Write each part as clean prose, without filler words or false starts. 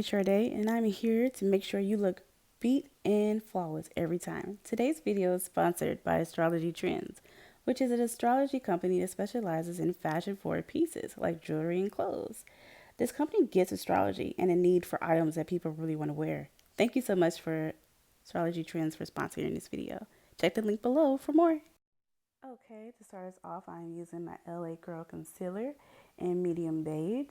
Sade, and I'm here to make sure you look beat and flawless every time. Today's video is sponsored by Astrology Trends, which is an astrology company that specializes in fashion forward pieces like jewelry and clothes. This company gets astrology and a need for items that people really want to wear. Thank you so much for Astrology Trends for sponsoring this video. Check the link below for more. Okay, to start us off, I'm using my LA Girl Concealer in medium beige.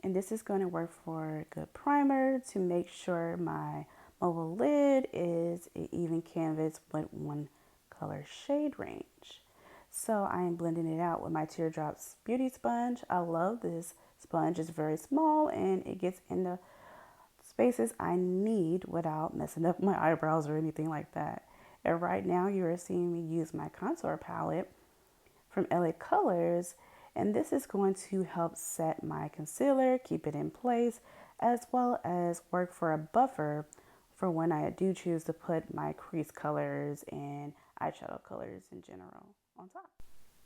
And this is going to work for a good primer to make sure my mobile lid is an even canvas with one color shade range. So I am blending it out with my Teardrops Beauty Sponge. I love this sponge. It's very small and it gets in the spaces I need without messing up my eyebrows or anything like that. And right now you are seeing me use my contour palette from LA Colors, and this is going to help set my concealer, keep it in place, as well as work for a buffer for when I do choose to put my crease colors and eyeshadow colors in general on top.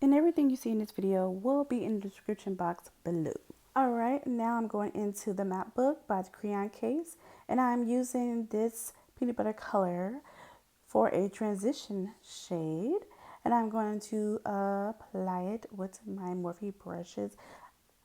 And everything you see in this video will be in the description box below. Alright, now I'm going into the Map Book by the Crayon case, and I'm using this peanut butter color for a transition shade, and I'm going to apply it with my Morphe brushes.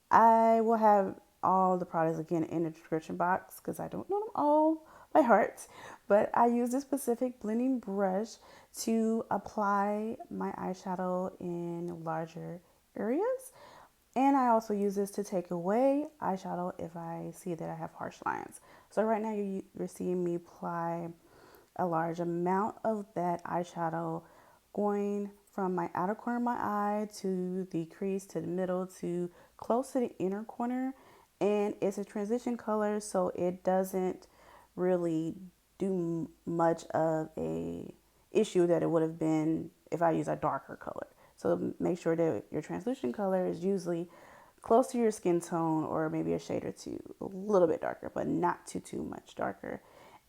I will have all the products again in the description box because I don't know them all by heart, but I use this specific blending brush to apply my eyeshadow in larger areas. And I also use this to take away eyeshadow if I see that I have harsh lines. So right now you're seeing me apply a large amount of that eyeshadow going from my outer corner of my eye to the crease to the middle to close to the inner corner. And it's a transition color, so it doesn't really do much of a issue that it would have been if I use a darker color. So make sure that your translucent color is usually close to your skin tone or maybe a shade or two, a little bit darker, but not too much darker.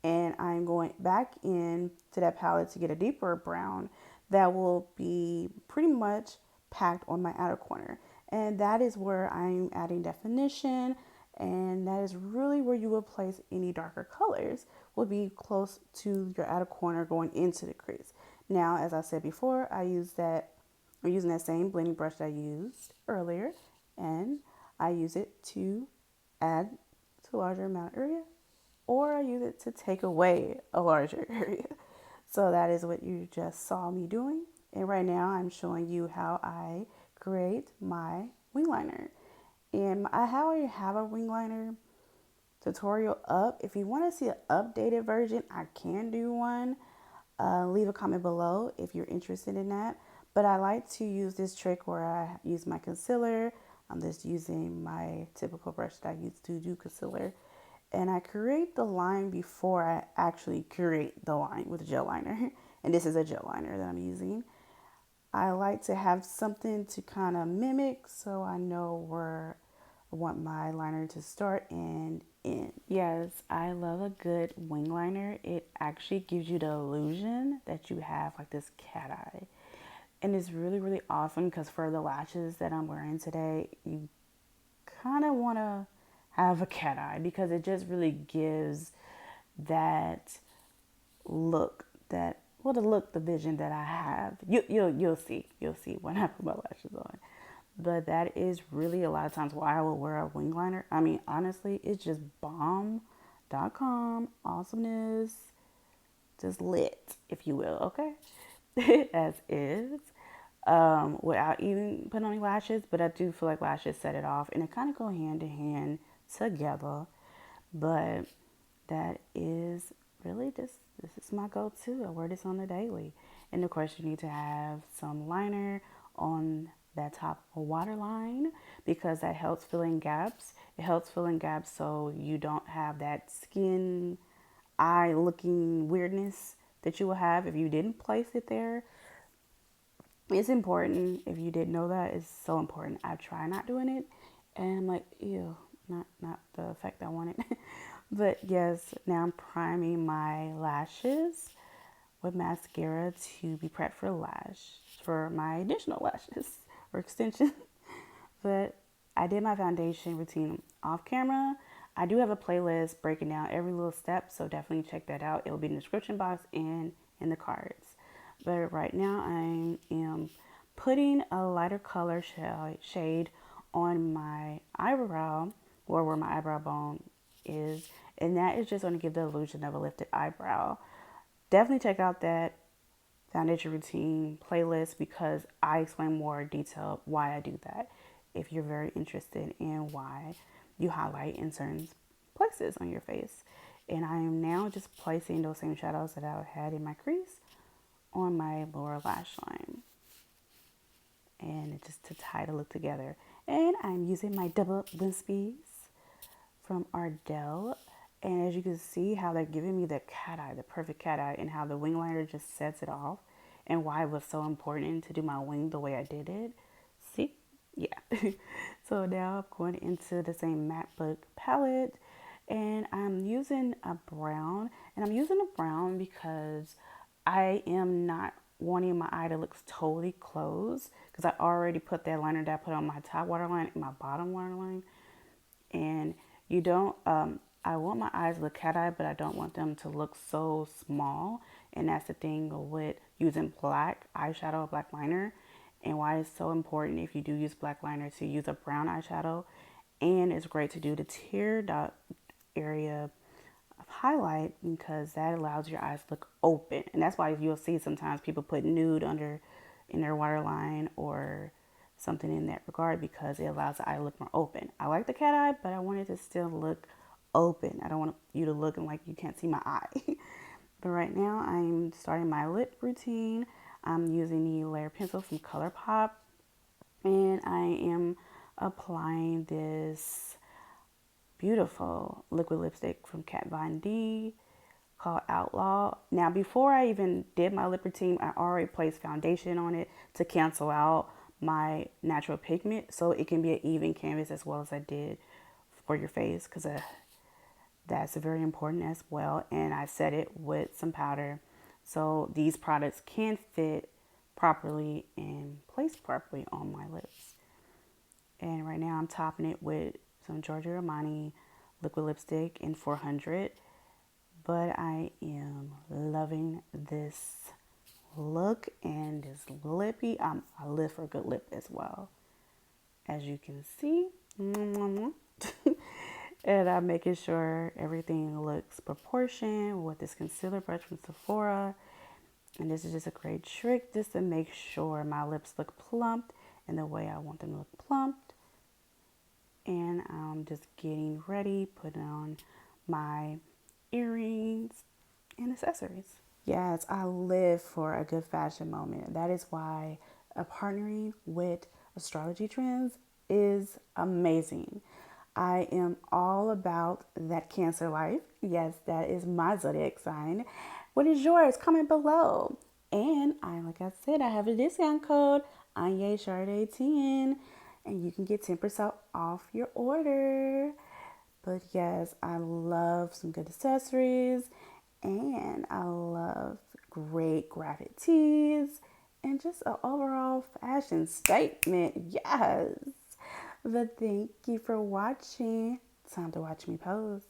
And I'm going back in to that palette to get a deeper brown that will be pretty much packed on my outer corner. And that is where I'm adding definition, and that is really where you will place any darker colors, will be close to your outer corner going into the crease. Now, as I said before, I'm using that same blending brush that I used earlier, and I use it to add to a larger amount of area, or I use it to take away a larger area. So that is what you just saw me doing. And right now I'm showing you how I create my wing liner. And how I have a wing liner tutorial up. If you want to see an updated version, I can do one. Leave a comment below if you're interested in that. But I like to use this trick where I use my concealer. I'm just using my typical brush that I use to do concealer. And I create the line before I actually create the line with a gel liner. And this is a gel liner that I'm using. I like to have something to kind of mimic so I know where I want my liner to start and end. Yes, I love a good wing liner. It actually gives you the illusion that you have like this cat eye. And it's really awesome because for the lashes that I'm wearing today, you kind of want to have a cat eye because it just really gives that look, the vision that I have. You'll see when I put my lashes on. But that is really a lot of times why I will wear a wing liner. I mean, honestly, it's just bomb.com awesomeness, just lit, if you will, okay? As is. Without even putting on any lashes, but I do feel like lashes set it off and it kind of go hand in hand together. But that is really this is my go-to. I wear this on the daily. And of course you need to have some liner on that top waterline because that helps fill in gaps. It helps fill in gaps so you don't have that skin eye looking weirdness that you will have if you didn't place it there. It's important. If you didn't know that, it's so important. I try not doing it and I'm like, ew, not the effect I wanted. But yes, now I'm priming my lashes with mascara to be prepped for my additional lashes or extension. But I did my foundation routine off camera. I do have a playlist breaking down every little step, so definitely check that out. It will be in the description box and in the cards. But right now I am putting a lighter color shade on my eyebrow, or where my eyebrow bone is, and that is just going to give the illusion of a lifted eyebrow. Definitely check out that foundation routine playlist because I explain more detail why I do that if you're very interested in why you highlight in certain places on your face. And I am now just placing those same shadows that I had in my crease on my lower lash line, and just to tie the look together. And I'm using my double Wispies from Ardell. And as you can see how they're giving me the cat eye, the perfect cat eye, and how the wing liner just sets it off, and why it was so important to do my wing the way I did it. See? Yeah. So now I'm going into the same MacBook palette, and I'm using a brown. And I'm using a brown because I am not wanting my eye to look totally closed, because I already put that liner that I put on my top waterline and my bottom waterline. And you don't I want my eyes to look cat eye, but I don't want them to look so small. And that's the thing with using black eyeshadow, black liner, and why it's so important if you do use black liner to use a brown eyeshadow. And it's great to do the tear dot area of highlight, because that allows your eyes to look open. And that's why you'll see sometimes people put nude under in their waterline or something in that regard, because it allows the eye to look more open. I like the cat eye, but I want it to still look open. I don't want you to look like you can't see my eye. But right now I'm starting my lip routine. I'm using the layer pencil from ColourPop, and I am applying this beautiful liquid lipstick from Kat Von D called Outlaw. Now, before I even did my lip routine, I already placed foundation on it to cancel out my natural pigment, so it can be an even canvas as well as I did for your face, because that's very important as well. And I set it with some powder, so these products can fit properly and place properly on my lips. And right now I'm topping it with some Giorgio Armani liquid lipstick in 400. But I am loving this look and this lippy. I live for a good lip as well, as you can see. And I'm making sure everything looks proportioned with this concealer brush from Sephora. And this is just a great trick just to make sure my lips look plumped in the way I want them to look plumped. And I'm just getting ready, putting on my earrings and accessories. Yes, I live for a good fashion moment. That is why partnering with astrology trends is amazing. I am all about that Cancer life. Yes, that is my zodiac sign. What is yours? Comment below. And like I said, I have a discount code, EyeShadow, and you can get 10% off your order. But yes, I love some good accessories, and I love great graphic tees, and just an overall fashion statement. Yes. But thank you for watching. Time to watch me pose.